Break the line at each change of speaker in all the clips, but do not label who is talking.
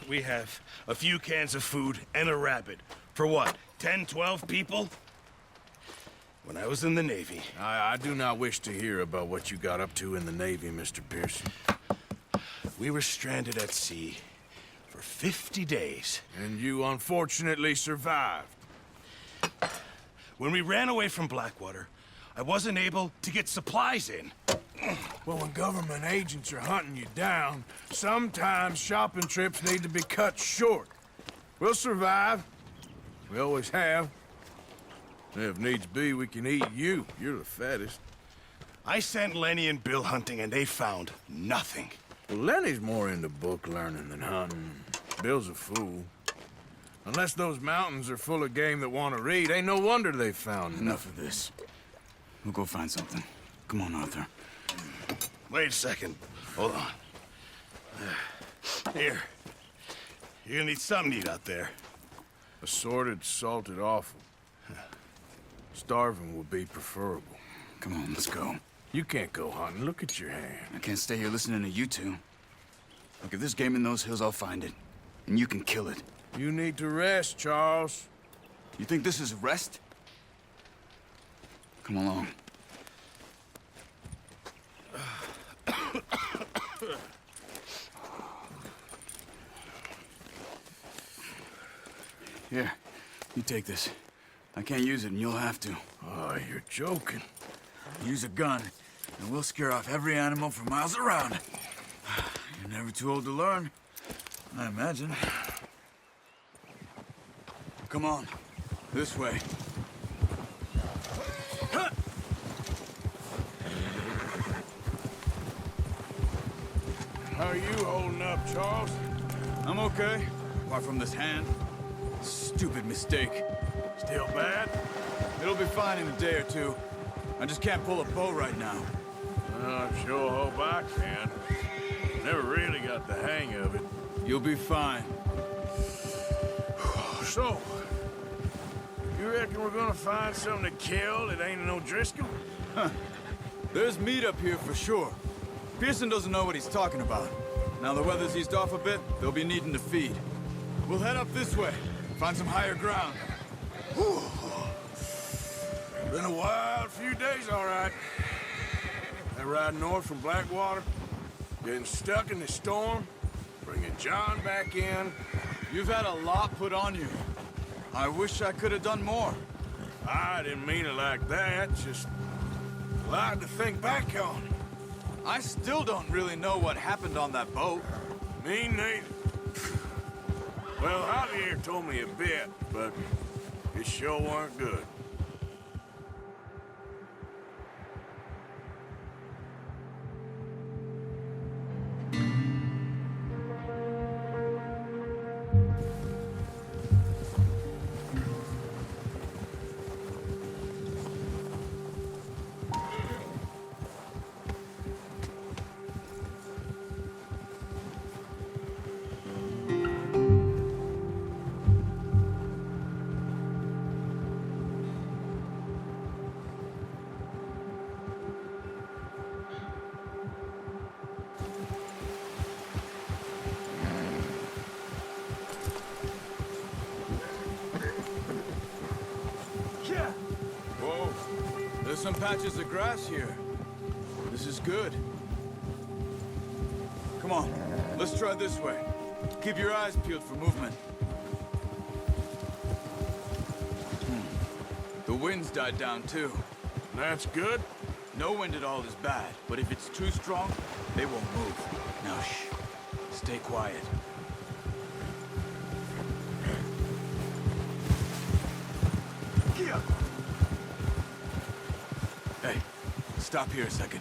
We have a few cans of food and a rabbit. For what, 10, 12 people? When I was in the Navy...
I do not wish to hear about what you got up to in the Navy, Mr. Pearson.
We were stranded at sea for 50 days.
And you unfortunately survived.
When we ran away from Blackwater, I wasn't able to get supplies in.
Well, when government agents are hunting you down, sometimes shopping trips need to be cut short. We'll survive. We always have. If needs be, we can eat you. You're the fattest.
I sent Lenny and Bill hunting, and they found nothing.
Well, Lenny's more into book learning than hunting. Bill's a fool. Unless those mountains are full of game that want to read, ain't no wonder they found
Enough of this. We'll go find something. Come on, Arthur.
Wait a second. Hold on. Here. You're gonna need something to eat out there.
Assorted, salted offal. Starving would be preferable.
Come on, let's go.
You can't go hunting. Look at your hand.
I can't stay here listening to you two. Look, if there's game in those hills, I'll find it. And you can kill it.
You need to rest, Charles.
You think this is rest? Come along. Here, you take this. I can't use it, and you'll have to.
Oh, you're joking.
Use a gun, and we'll scare off every animal for miles around. You're never too old to learn, I imagine. Come on, this way.
How are you holding up, Charles?
I'm okay, apart from this hand. Stupid mistake.
Still bad?
It'll be fine in a day or two. I just can't pull a bow right now.
I sure hope I can. Never really got the hang of it.
You'll be fine.
So, you reckon we're gonna find something to kill that ain't no Driscoll?
Huh. There's meat up here for sure. Pearson doesn't know what he's talking about. Now the weather's eased off a bit, they'll be needing to feed. We'll head up this way, find some higher ground.
Whew. Been a wild few days, all right. That ride north from Blackwater, getting stuck in the storm, bringing John back in.
You've had a lot put on you. I wish I could have done more.
I didn't mean it like that, just a lot to think back on.
I still don't really know what happened on that boat.
Me neither. Well, Javier told me a bit, but it sure weren't good.
There's some patches of grass here. This is good. Come on, let's try this way. Keep your eyes peeled for movement. The wind's died down too.
That's good.
No wind at all is bad, but if it's too strong, they won't move. Now shh, stay quiet. Hey, stop here a second.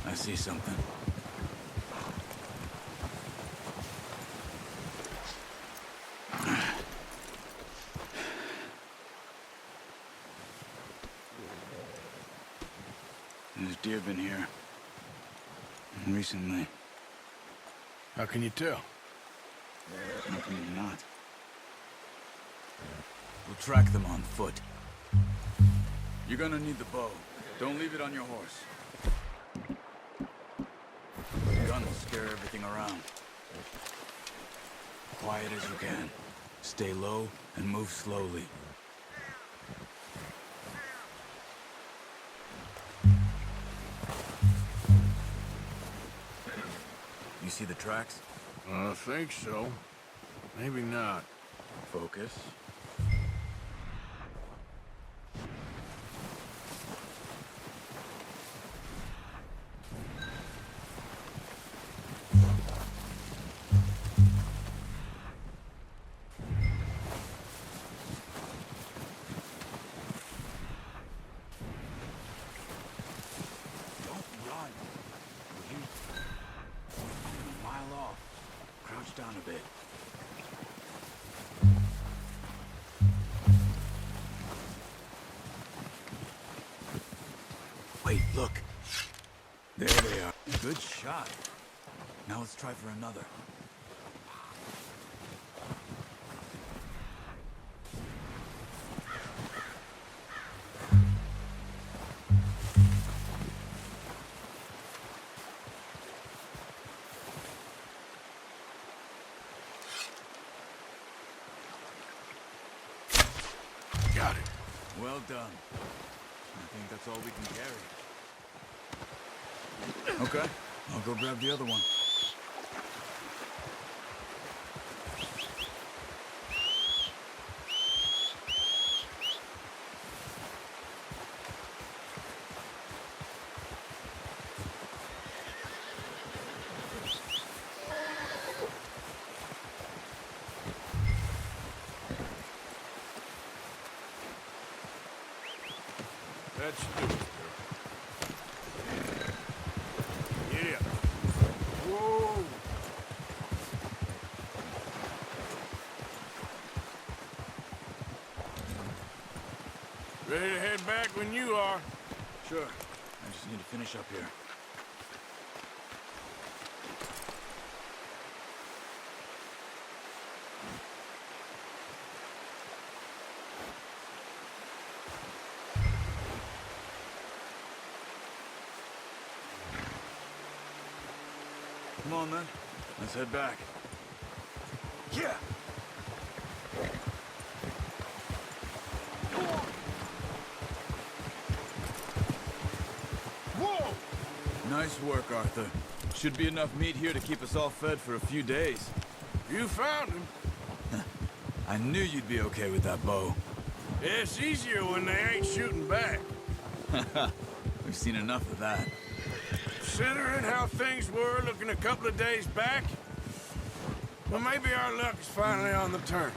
I see something. There's deer been here. Recently.
How can you tell?
How can you not? We'll track them on foot. You're gonna need the bow. Don't leave it on your horse. The gun will scare everything around. Quiet as you can. Stay low and move slowly. You see the tracks?
I think so. Maybe not.
Focus. Down a bit. Wait, look. There they are. Good shot. Now let's try for another.
Got it.
Well done. I think that's all we can carry. Okay, I'll go grab the other one.
Let's do it, girl. Yeah. Whoa! Ready to head back when you are.
Sure. I just need to finish up here. Come on, then. Let's head back. Yeah!
Whoa!
Nice work, Arthur. Should be enough meat here to keep us all fed for a few days.
You found him.
I knew you'd be okay with that bow.
It's easier when they ain't shooting back.
We've seen enough of that.
Considering how things were looking a couple of days back, well, maybe our luck is finally on the turn.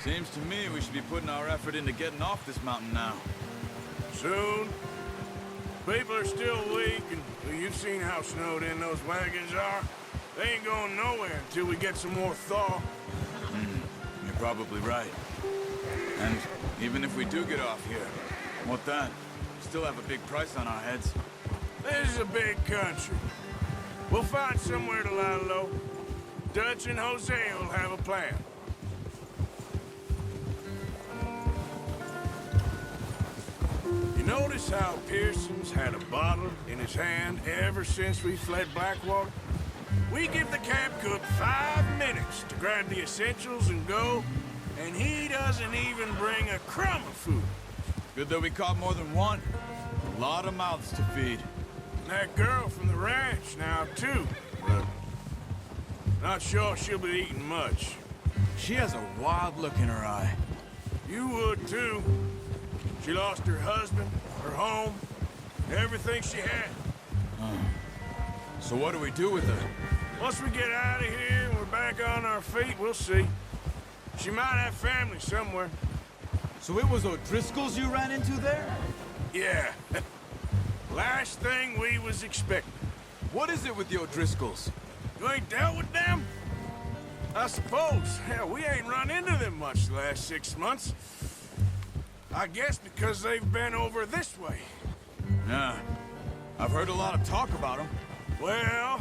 Seems to me we should be putting our effort into getting off this mountain now.
Soon. People are still weak, and well, you've seen how snowed in those wagons are. They ain't going nowhere until we get some more thaw.
You're probably right. And even if we do get off here, what then? We still have a big price on our heads.
This is a big country. We'll find somewhere to lie low. Dutch and Jose will have a plan. You notice how Pearson's had a bottle in his hand ever since we fled Blackwater? We give the camp cook 5 minutes to grab the essentials and go, and he doesn't even bring a crumb of food.
Good that we caught more than one. A lot of mouths to feed.
That girl from the ranch now, too. But not sure she'll be eating much.
She has a wild look in her eye.
You would, too. She lost her husband, her home, everything she had.
So what do we do with her?
Once we get out of here and we're back on our feet, we'll see. She might have family somewhere.
So it was O'Driscoll's you ran into there?
Yeah. Last thing we was expecting.
What is it with the O'Driscolls?
You ain't dealt with them? I suppose. Hell, we ain't run into them much the last 6 months. I guess because they've been over this way.
Yeah. I've heard a lot of talk about them.
Well,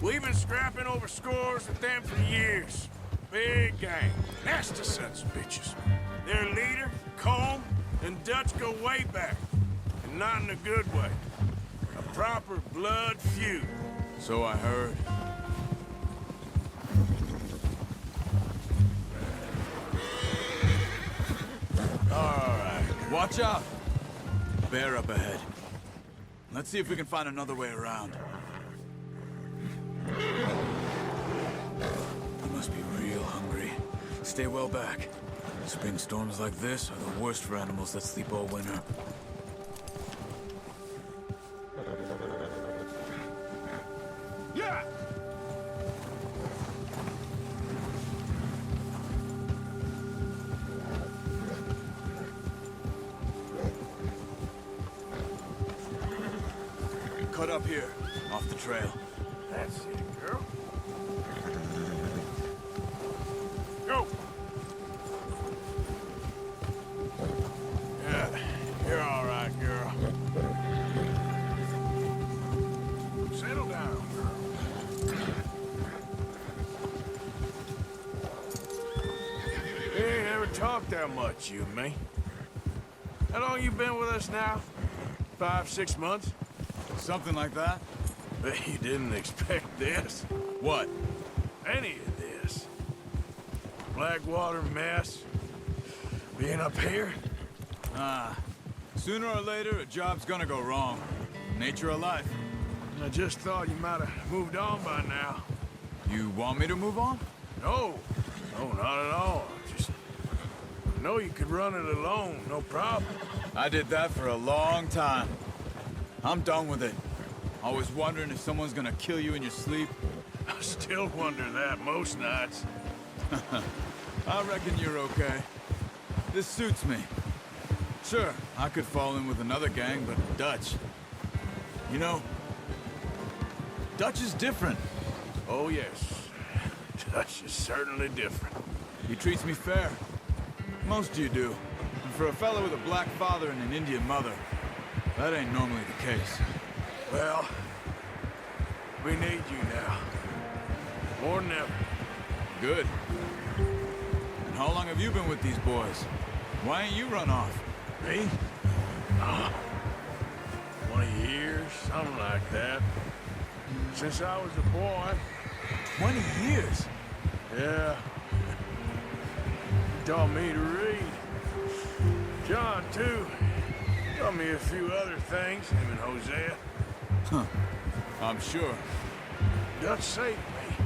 we've been scrapping over scores with them for years. Big gang. Nasty sons of bitches. Their leader, Combe, and Dutch go way back. And not in a good way. A proper blood feud.
So I heard. Watch out! Bear up ahead. Let's see if we can find another way around. You must be real hungry. Stay well back. Spring storms like this are the worst for animals that sleep all winter.
Yeah!
Cut up here, off the trail.
That's it, girl. Go! Yeah, you're all right, girl. Settle down, girl. We ain't ever talked that much, you and me. How long you been with us now? 5, 6 months?
Something like that?
Bet you didn't expect this.
What?
Any of this. Blackwater mess. Being up here?
Sooner or later, a job's gonna go wrong. Nature of life.
I just thought you might have moved on by now.
You want me to move on?
No. No, not at all. Just... I know you could run it alone, no problem.
I did that for a long time. I'm done with it. Always wondering if someone's gonna kill you in your sleep.
I still wonder that most nights.
I reckon you're okay. This suits me. Sure, I could fall in with another gang, but Dutch... You know, Dutch is different.
Oh, yes. Dutch is certainly different.
He treats me fair. Most of you do. And for a fella with a black father and an Indian mother, that ain't normally the case.
Well, we need you now. More than ever.
Good. And how long have you been with these boys? Why ain't you run off?
Me? 20 years, something like that. Since I was a boy.
20 years?
Yeah. He taught me to read. John, too. Taught me a few other things, him and Hosea.
Huh. I'm sure.
Dutch saved me.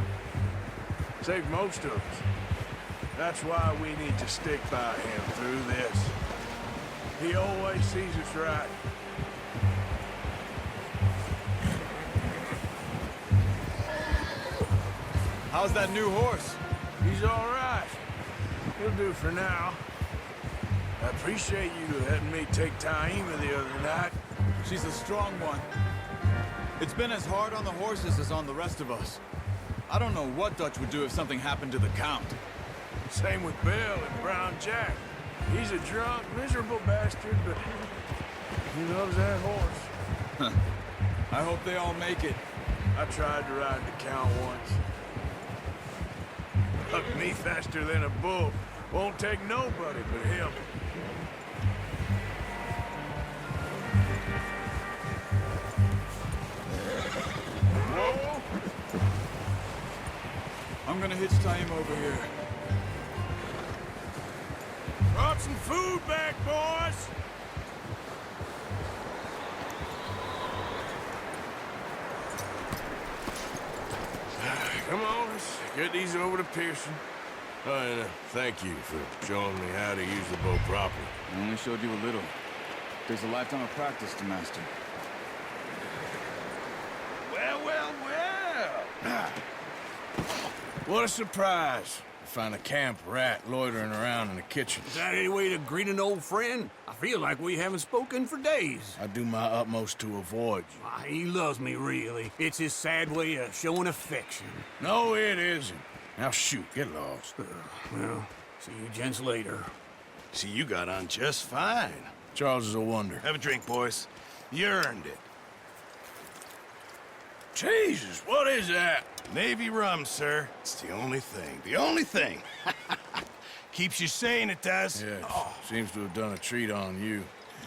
Saved most of us. That's why we need to stick by him through this. He always sees us right.
How's that new horse?
He's all right. He'll do for now. I appreciate you letting me take Taima the other night.
She's a strong one. It's been as hard on the horses as on the rest of us. I don't know what Dutch would do if something happened to the Count.
Same with Bill and Brown Jack. He's a drunk, miserable bastard, but he loves that horse.
I hope they all make it.
I tried to ride the Count once. Hucked me faster than a bull. Won't take nobody but him. Whoa!
I'm gonna hitch Taima over here.
Brought some food back, boys! Come on, let's get these over to Pearson. And thank you for showing me how to use the bow properly.
I only showed you a little. There's a lifetime of practice to master.
Well, well, well! What a surprise. Find a camp rat loitering around in the kitchen.
Is that any way to greet an old friend? I feel like we haven't spoken for days.
I do my utmost to avoid you.
Ah, he loves me, really. It's his sad way of showing affection.
No, it isn't. Now shoot, get lost.
Well, see you gents later.
See, you got on just fine.
Charles is a wonder.
Have a drink, boys. You earned it.
Jesus, what is that?
Navy rum, sir. It's the only thing. The only thing. Keeps you sane, it does.
Yes, seems to have done a treat on you.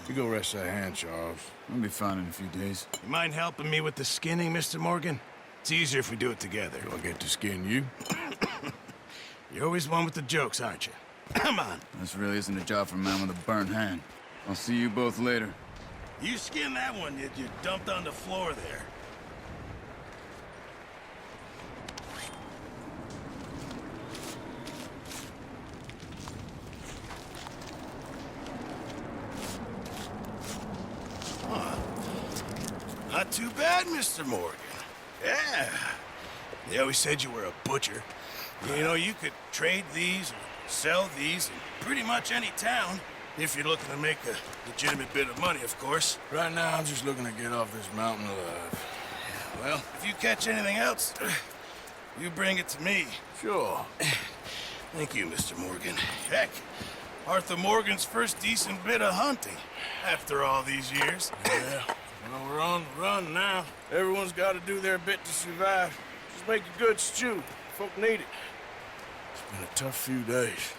You go rest that hand, Charles.
I'll be fine in a few days.
You mind helping me with the skinning, Mr. Morgan? It's easier if we do it together.
Do I get to skin you?
You're always one with the jokes, aren't you? Come on.
This really isn't a job for a man with a burnt hand. I'll see you both later.
You skinned that one that you dumped on the floor there. Not too bad, Mr. Morgan. Yeah. They always said you were a butcher. You know, you could trade these or sell these in pretty much any town. If you're looking to make a legitimate bit of money, of course.
Right now, I'm just looking to get off this mountain alive.
Well, if you catch anything else, you bring it to me.
Sure.
Thank you, Mr. Morgan. Heck, Arthur Morgan's first decent bit of hunting after all these years.
Yeah. Well, we're on the run now. Everyone's got to do their bit to survive. Just make a good stew. Folk need it. It's been a tough few days.